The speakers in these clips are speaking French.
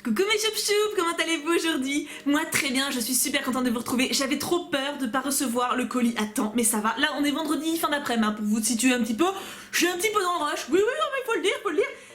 Coucou mes choup-choup, comment allez-vous aujourd'hui? Moi très bien, je suis super contente de vous retrouver. J'avais trop peur de pas recevoir le colis à temps, mais ça va. Là on est vendredi, fin d'après-midi, pour vous situer un petit peu. Je suis un petit peu dans le rush, oui, non, mais il faut le dire.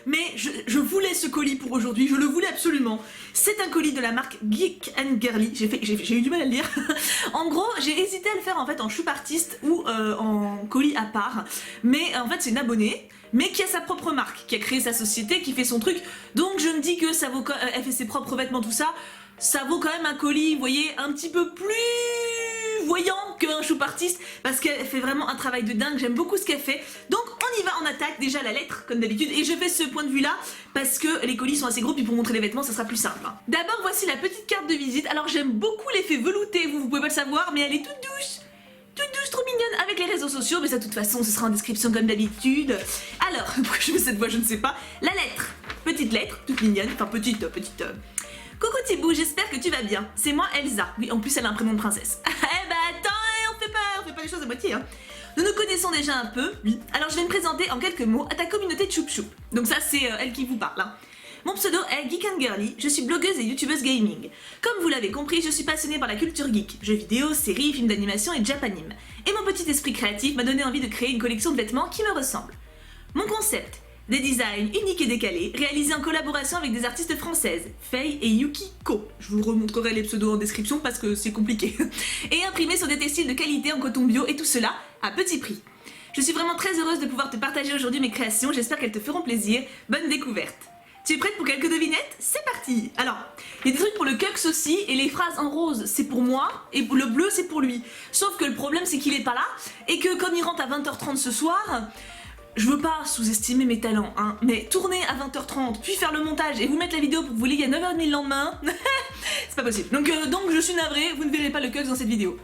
Mais je voulais ce colis pour aujourd'hui, je le voulais absolument. C'est un colis de la marque Geek & Girly, j'ai eu du mal à le dire. En gros, j'ai hésité à le faire en fait en choup artiste ou en colis à part. Mais en fait c'est une abonnée, mais qui a sa propre marque, qui a créé sa société, qui fait son truc. Donc je me dis que ça vaut, elle fait ses propres vêtements, tout ça, ça vaut quand même un colis, vous voyez, un petit peu plus voyant qu'un choup artiste, parce qu'elle fait vraiment un travail de dingue, j'aime beaucoup ce qu'elle fait. Donc on y va, on attaque déjà la lettre, comme d'habitude, et je fais ce point de vue là, parce que les colis sont assez gros, puis pour montrer les vêtements, ça sera plus simple. D'abord, voici la petite carte de visite. Alors j'aime beaucoup l'effet velouté, vous pouvez pas le savoir, mais elle est toute douce, trop mignonne, avec les réseaux sociaux, mais ça de toute façon ce sera en description comme d'habitude. Alors, pourquoi je fais cette voix, je ne sais pas. La lettre, petite lettre, toute mignonne, enfin petite. Coucou Thibou, j'espère que tu vas bien. C'est moi Elsa. Oui, en plus elle a un prénom de princesse. Eh bah attends, on fait pas les choses à moitié, hein. Nous nous connaissons déjà un peu, oui. Alors je vais me présenter en quelques mots à ta communauté de choup-choup. Donc ça c'est elle qui vous parle, hein. Mon pseudo est Geek & Girly, je suis blogueuse et youtubeuse gaming. Comme vous l'avez compris, je suis passionnée par la culture geek, jeux vidéo, séries, films d'animation et japanime. Et mon petit esprit créatif m'a donné envie de créer une collection de vêtements qui me ressemblent. Mon concept, des designs uniques et décalés, réalisés en collaboration avec des artistes françaises, Faye et Yukiko. Je vous remontrerai les pseudos en description parce que c'est compliqué. Et imprimés sur des textiles de qualité en coton bio et tout cela à petit prix. Je suis vraiment très heureuse de pouvoir te partager aujourd'hui mes créations, j'espère qu'elles te feront plaisir. Bonne découverte! Tu es prête pour quelques devinettes? C'est parti! Alors, il y a des trucs pour le Cux aussi, et les phrases en rose c'est pour moi, et le bleu c'est pour lui. Sauf que le problème c'est qu'il est pas là, et que comme il rentre à 20h30 ce soir, je veux pas sous-estimer mes talents, hein, mais tourner à 20h30, puis faire le montage et vous mettre la vidéo pour que vous l'ayez à 9h30 le lendemain, c'est pas possible. Donc je suis navrée, vous ne verrez pas le Cux dans cette vidéo.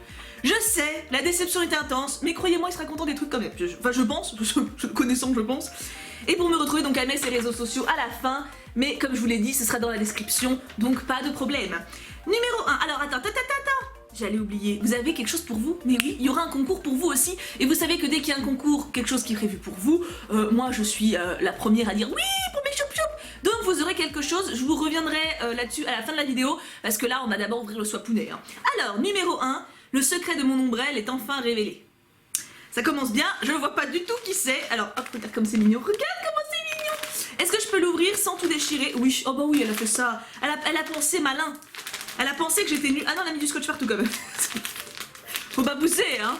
Je sais, la déception était intense, mais croyez-moi, il sera content des trucs quand même. Enfin, je pense, connaissant, je pense. Et pour me retrouver, donc, elle met ses réseaux sociaux à la fin, mais comme je vous l'ai dit, ce sera dans la description, donc pas de problème. Numéro 1, alors attends, j'allais oublier, vous avez quelque chose pour vous? Mais oui, il y aura un concours pour vous aussi, et vous savez que dès qu'il y a un concours, quelque chose qui est prévu pour vous, moi je suis la première à dire oui pour mes choup-choup. Donc vous aurez quelque chose, je vous reviendrai là-dessus à la fin de la vidéo, parce que là on va d'abord ouvrir le swapounet, hein. Alors, numéro 1, le secret de mon ombrelle est enfin révélé. Ça commence bien, je vois pas du tout qui c'est. Alors hop, regarde comme c'est mignon, regarde comment c'est mignon. Est-ce que je peux l'ouvrir sans tout déchirer? Oui, oh bah oui, elle a fait ça. Elle a pensé malin. Elle a pensé que j'étais nulle. Ah non, elle a mis du scotch partout quand même. Faut pas pousser, hein.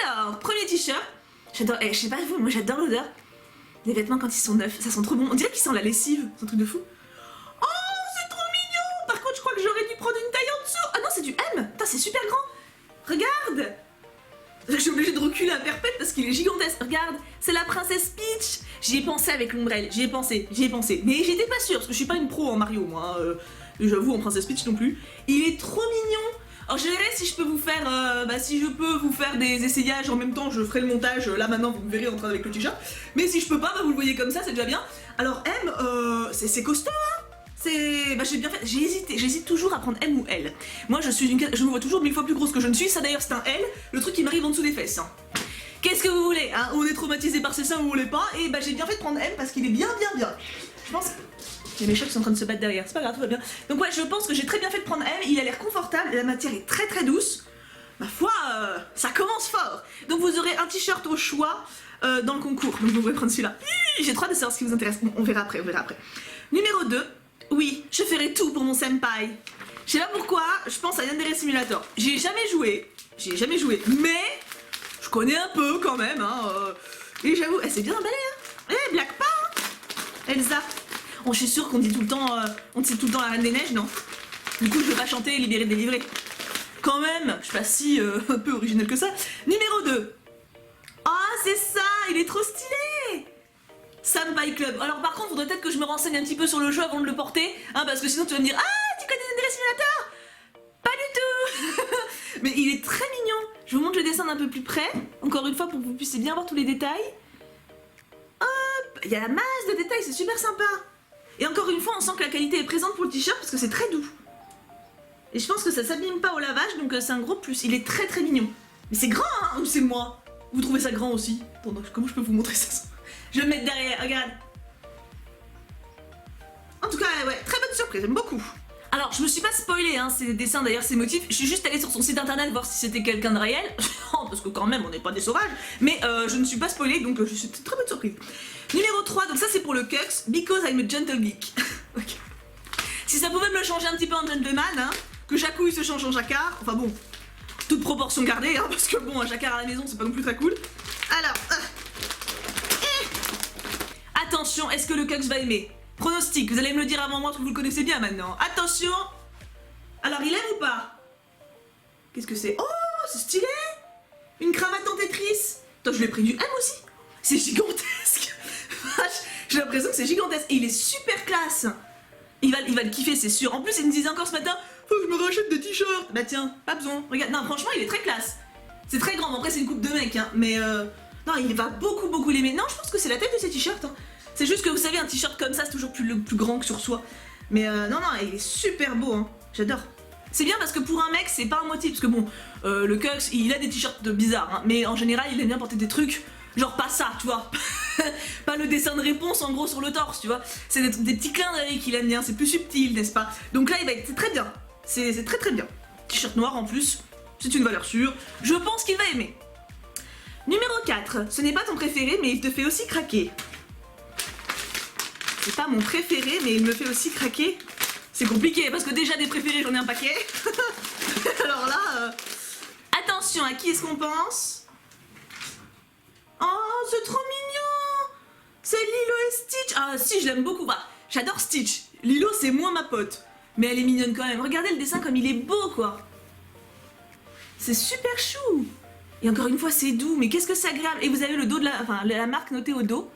Alors, premier t-shirt. J'adore, je sais pas vous, moi j'adore l'odeur. Les vêtements quand ils sont neufs, ça sent trop bon. On dirait qu'ils sentent la lessive, c'est un truc de fou. Oh, c'est trop mignon. Par contre, je crois que j'aurais dû prendre une taille en dessous. Ah non, c'est du M. Putain, c'est super grand. Regarde. Je suis obligée de reculer à perpète parce qu'il est gigantesque. Regarde, c'est la princesse Peach. J'y ai pensé avec l'ombrelle, j'y ai pensé. Mais j'étais pas sûre parce que je suis pas une pro en Mario, moi. J'avoue, en princesse Peach non plus. Il est trop mignon. Alors je verrai si je peux vous faire, si je peux vous faire des essayages en même temps, je ferai le montage. Là maintenant, vous me verrez en train avec le t-shirt. Mais si je peux pas, vous le voyez comme ça, c'est déjà bien. Alors M, c'est costaud, hein. J'ai bien fait, j'hésite toujours à prendre M ou L. Moi je me vois toujours 1000 fois plus grosse que je ne suis, ça d'ailleurs c'est un L, le truc qui m'arrive en dessous des fesses, hein. Qu'est-ce que vous voulez, hein? On est traumatisé par ses seins ou on l'est pas, et j'ai bien fait de prendre M parce qu'il est bien. Je pense... Il y a mes chats qui sont en train de se battre derrière, c'est pas grave, tout va bien. Donc ouais, je pense que j'ai très bien fait de prendre M, il a l'air confortable, et la matière est très douce. Ma foi, ça commence fort. Donc vous aurez un t-shirt au choix dans le concours, donc vous pouvez prendre celui-là. J'ai trop hâte de savoir ce qui vous intéresse, on verra après. Numéro 2. Oui, je ferai tout pour mon senpai. Je sais pas pourquoi, je pense à Yandere Simulator. J'y ai jamais joué, mais je connais un peu quand même, hein. Et j'avoue, c'est bien emballé, hein. Black pas, hein. Elsa. Oh, je suis sûre qu'on dit tout le temps, la Reine des Neiges, non? Du coup, je vais pas chanter Libéré, délivré. Quand même, je suis pas si un peu originelle que ça. Numéro 2. Ah, c'est ça, il est trop stylé. Senpai Club. Alors par contre, faudrait peut-être que je me renseigne un petit peu sur le jeu avant de le porter, hein, parce que sinon tu vas me dire ah, tu connais Yandere Simulator? Pas du tout. Mais il est très mignon. Je vous montre le dessin d'un peu plus près, encore une fois pour que vous puissiez bien voir tous les détails. Hop, il y a la masse de détails, c'est super sympa. Et encore une fois, on sent que la qualité est présente pour le t-shirt parce que c'est très doux. Et je pense que ça s'abîme pas au lavage, donc c'est un gros plus. Il est très mignon. Mais c'est grand, hein, ou c'est moi? Vous trouvez ça grand aussi? Attends, comment je peux vous montrer ça? Je vais me mettre derrière, regarde. En tout cas, ouais, très bonne surprise. j'aime beaucoup. Alors, je me suis pas spoilé, hein, ces dessins, d'ailleurs, ces motifs. Je suis juste allée sur son site internet voir si c'était quelqu'un de réel. Parce que quand même, on n'est pas des sauvages. Mais je ne suis pas spoilée, donc je suis très bonne surprise. Numéro 3, donc ça c'est pour le Cux. Because I'm a gentle geek. Ok. Si ça pouvait me le changer un petit peu en gentleman, hein, que Jacouille se change en Jacquard. Enfin bon, toute proportion gardée, hein, parce que bon, un Jacquard à la maison, c'est pas non plus très cool. Alors... Attention, est-ce que le Cux va aimer? Pronostic, vous allez me le dire avant moi parce que vous le connaissez bien maintenant. Attention. Alors, il aime ou pas? Qu'est-ce que c'est? Oh, c'est stylé. Une cravate en Tetris. Attends, je lui ai pris du M aussi. C'est gigantesque. J'ai l'impression que c'est gigantesque. Et il est super classe. Il va le kiffer, c'est sûr. En plus, il me disait encore ce matin, faut que je me rachète des t-shirts. Bah tiens, pas besoin. Regarde, non, franchement, il est très classe. C'est très grand. Bon, après, c'est une coupe de mec, hein. Mais non, il va beaucoup l'aimer. Non, je pense que c'est la tête de ces t-shirts, hein. C'est juste que vous savez, un t-shirt comme ça, c'est toujours plus grand que sur soi. Mais non, il est super beau, hein. J'adore. C'est bien parce que pour un mec, c'est pas un motif. Parce que bon, le Cux, il a des t-shirts bizarres, hein. Mais en général, il aime bien porter des trucs, genre pas ça, tu vois. Pas le dessin de réponse en gros sur le torse, tu vois. C'est des petits clins d'œil qu'il aime bien, c'est plus subtil, n'est-ce pas? Donc là, c'est très bien. C'est très bien. T-shirt noir en plus, c'est une valeur sûre. Je pense qu'il va aimer. Numéro 4, ce n'est pas ton préféré, mais il te fait aussi craquer. C'est pas mon préféré, mais il me fait aussi craquer. C'est compliqué, parce que déjà des préférés, j'en ai un paquet. Alors là, attention, à qui est-ce qu'on pense? Oh, c'est trop mignon. C'est Lilo et Stitch. Ah si, je l'aime beaucoup. Bah, j'adore Stitch. Lilo, c'est moins ma pote. Mais elle est mignonne quand même. Regardez le dessin comme il est beau, quoi. C'est super chou. Et encore une fois, c'est doux. Mais qu'est-ce que c'est agréable. Et vous avez le dos de la marque notée au dos.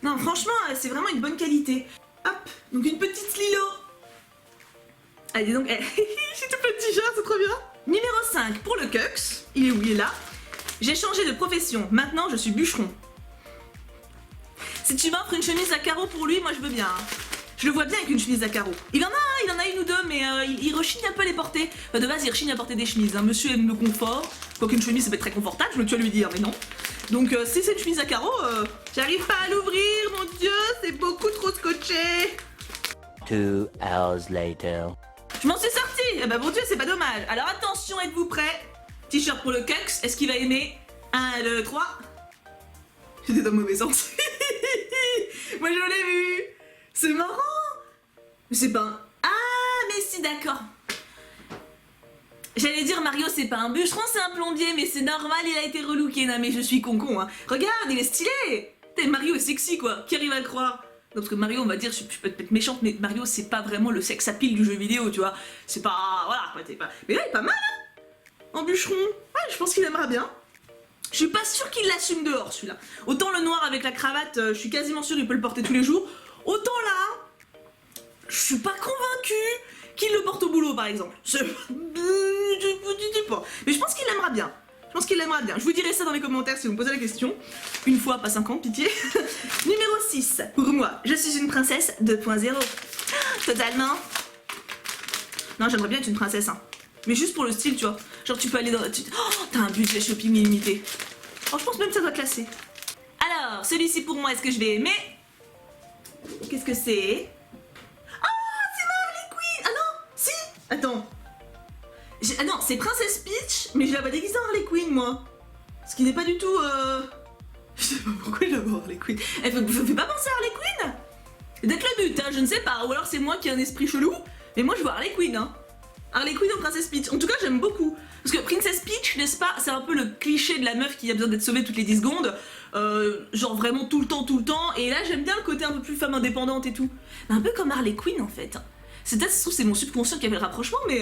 Non, franchement, c'est vraiment une bonne qualité. Hop, donc une petite Lilo. Allez, dis donc, j'ai tout plein de t-shirts, c'est trop bien. Numéro 5, pour le Cux. Il est où? Il est là. J'ai changé de profession. Maintenant, je suis bûcheron. Si tu m'offres une chemise à carreaux pour lui, moi je veux bien. Hein. Je le vois bien avec une chemise à carreaux. Il en a une ou deux, mais il rechigne un peu à les porter. De base, il rechigne à porter des chemises. Hein. Monsieur aime le confort. Quoiqu'une chemise, ça peut être très confortable, je me tue à lui dire, mais non. Donc, si c'est une chemise à carreaux, j'arrive pas à l'ouvrir, mon dieu, c'est beaucoup trop scotché. 2 hours later. Je m'en suis sortie. Eh ben, mon dieu, c'est pas dommage. Alors, attention, êtes-vous prêts? T-shirt pour le Cux, est-ce qu'il va aimer? 1, 2, 3. J'étais dans le mauvais sens. Moi, je l'ai vu. C'est marrant. Mais c'est pas un... Ah, mais si, d'accord. J'allais dire Mario, c'est pas un bûcheron, c'est un plombier, mais c'est normal, il a été relooké. Non, mais je suis con, hein. Regarde, il est stylé. Mario est sexy, quoi. Qui arrive à le croire? Non, parce que Mario, on va dire, je peux être méchante, mais Mario, c'est pas vraiment le sex appeal du jeu vidéo, tu vois. C'est pas... Voilà, quoi, c'est pas... Mais là, il est pas mal, hein. En bûcheron. Ouais, je pense qu'il aimera bien. Je suis pas sûre qu'il l'assume dehors, celui-là. Autant le noir avec la cravate, je suis quasiment sûre qu'il peut le porter tous les jours. Autant là, je suis pas convaincue qu'il le porte au boulot, par exemple. Je dis pas. Mais je pense qu'il l'aimera bien. Je vous dirai ça dans les commentaires si vous me posez la question. Une fois, pas 50, pitié. Numéro 6. Pour moi, je suis une princesse 2.0. Totalement. Non, j'aimerais bien être une princesse, hein. Mais juste pour le style, tu vois. Genre, tu peux aller dans... Oh, t'as un budget shopping illimité. Oh, je pense même que ça doit classer. Alors, celui-ci pour moi, est-ce que je vais aimer? Qu'est-ce que c'est? Ah, c'est ma Harley Quinn. Ah non, si. Attends. Ah non, c'est Princesse Peach, mais je la vois déguisée en Harley Quinn, moi. Ce qui n'est pas du tout... Je sais pas pourquoi je la vois en Harley Quinn. Elle fait pas penser à Harley Quinn? Peut-être le but, hein, je ne sais pas. Ou alors c'est moi qui ai un esprit chelou. Mais moi, je vois Harley Quinn, hein. Harley Quinn en Princess Peach. En tout cas, j'aime beaucoup. Parce que Princess Peach, n'est-ce pas, c'est un peu le cliché de la meuf qui a besoin d'être sauvée toutes les 10 secondes. Genre vraiment tout le temps. Et là, j'aime bien le côté un peu plus femme indépendante et tout. Mais un peu comme Harley Quinn, en fait. C'est peut-être, c'est mon subconscient qui avait le rapprochement, mais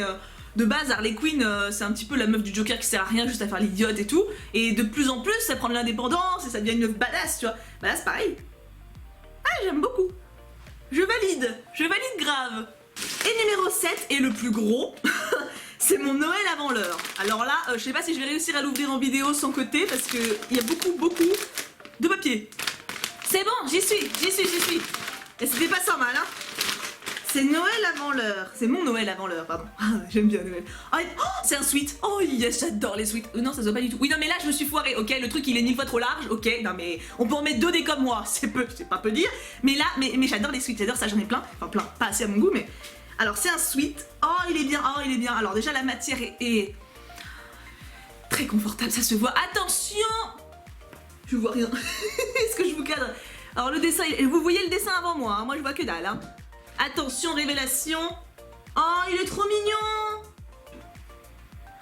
de base, Harley Quinn, c'est un petit peu la meuf du Joker qui sert à rien, juste à faire l'idiote et tout. Et de plus en plus, ça prend de l'indépendance et ça devient une meuf badass, tu vois. Bah là, c'est pareil. Ah, j'aime beaucoup. Je valide grave. Et numéro 7, et le plus gros, c'est mon Noël avant l'heure. Alors là, je sais pas si je vais réussir à l'ouvrir en vidéo sans côté, parce qu'il y a beaucoup de papier. C'est bon, j'y suis. Et c'était pas sans mal, hein. c'est Noël avant l'heure. C'est mon Noël avant l'heure, pardon. J'aime bien Noël. Oh, c'est un sweat. Oh yes, j'adore les sweats. Non, ça se voit pas du tout. Oui, non, mais là, je me suis foirée, ok. Le truc, il est 1000 fois trop large, ok. Non, mais on peut en mettre 2 des comme moi. C'est pas peu dire. Mais là, mais j'adore les sweats. J'adore ça, j'en ai plein. Enfin, plein. Pas assez à mon goût, mais. Alors, c'est un sweat. Oh, il est bien. Oh, il est bien. Alors, déjà, la matière est très confortable. Ça se voit. Attention! Je vois rien. Est-ce que je vous cadre? Alors, le dessin, vous voyez le dessin avant moi. Hein. Moi, je vois que dalle. Hein. Attention, révélation. Oh, il est trop mignon.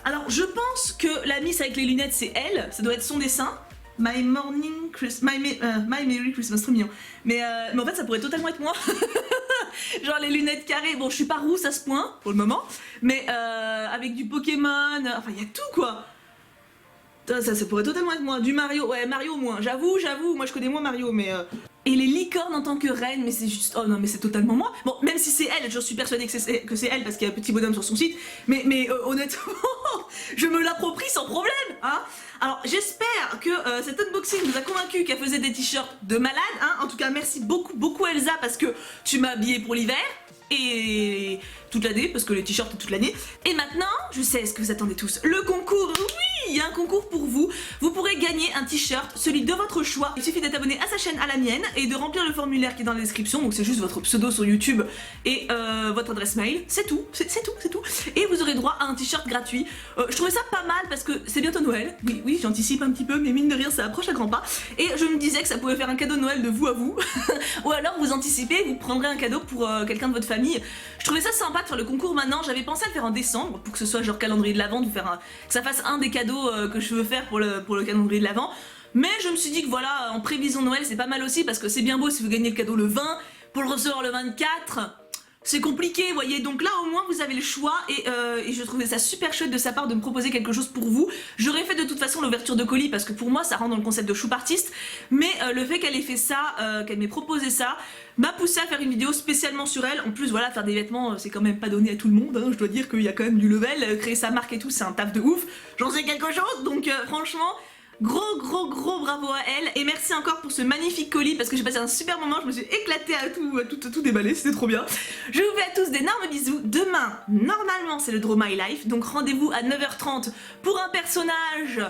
Alors, je pense que la miss avec les lunettes, c'est elle. Ça doit être son dessin. My Merry Christmas, trop mignon. Mais en fait, ça pourrait totalement être moi. Genre les lunettes carrées. Bon, je suis pas rousse à ce point, pour le moment. Mais avec du Pokémon. Enfin, il y a tout, quoi. Ça pourrait totalement être moi. Du Mario. Ouais, Mario, moins. J'avoue. Moi, je connais moins Mario, mais... Et les licornes en tant que reine, mais c'est juste... Oh non, mais c'est totalement moi. Bon, même si c'est elle, je suis persuadée que c'est elle, parce qu'il y a un petit bonhomme sur son site. Mais honnêtement, je me l'approprie sans problème, hein. Alors, j'espère que cet unboxing vous a convaincu qu'elle faisait des t-shirts de malade, hein. En tout cas, merci beaucoup Elsa, parce que tu m'as habillée pour l'hiver. Et toute l'année, parce que les t-shirts toute l'année. Et maintenant, je sais ce que vous attendez tous. Le concours, oui, il y a un concours pour vous. Vous pourrez gagner un t-shirt, celui de votre choix. Il suffit d'être abonné à sa chaîne, à la mienne, et de remplir le formulaire qui est dans la description. Donc c'est juste votre pseudo sur YouTube et votre adresse mail. C'est tout, c'est tout. Et vous aurez droit à un t-shirt gratuit. Je trouvais ça pas mal parce que c'est bientôt Noël. Oui, j'anticipe un petit peu, mais mine de rien, ça approche à grands pas. Et je me disais que ça pouvait faire un cadeau de Noël de vous à vous. Ou alors vous anticipez, vous prendrez un cadeau pour quelqu'un de votre famille. Je trouvais ça sympa de faire le concours maintenant. J'avais pensé à le faire en décembre pour que ce soit genre calendrier de l'Avent, que ça fasse un des cadeaux que je veux faire pour le calendrier de l'Avent. Mais je me suis dit que voilà, en prévision Noël, c'est pas mal aussi parce que c'est bien beau si vous gagnez le cadeau le 20, pour le recevoir le 24. C'est compliqué, vous voyez, donc là au moins vous avez le choix et je trouvais ça super chouette de sa part de me proposer quelque chose pour vous. J'aurais fait de toute façon l'ouverture de colis parce que pour moi ça rentre dans le concept de choup artiste, mais le fait qu'elle ait fait ça, qu'elle m'ait proposé ça, m'a poussé à faire une vidéo spécialement sur elle. En plus voilà, faire des vêtements c'est quand même pas donné à tout le monde, hein. Je dois dire qu'il y a quand même du level, créer sa marque et tout c'est un taf de ouf, j'en sais quelque chose, donc franchement... Gros bravo à elle et merci encore pour ce magnifique colis parce que j'ai passé un super moment, je me suis éclatée à tout déballer, c'était trop bien. Je vous fais à tous d'énormes bisous. Demain, normalement c'est le Draw My Life, donc rendez-vous à 9h30 pour un personnage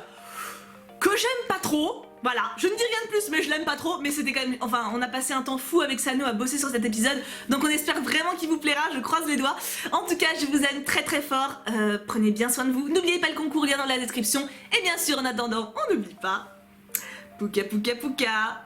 que j'aime pas trop. Voilà, je ne dis rien de plus mais je l'aime pas trop, mais c'était quand même... Enfin, on a passé un temps fou avec Sano à bosser sur cet épisode, donc on espère vraiment qu'il vous plaira, je croise les doigts. En tout cas, je vous aime très fort, prenez bien soin de vous, n'oubliez pas le concours, lien dans la description, et bien sûr, en attendant, on n'oublie pas... Pouka pouka pouka.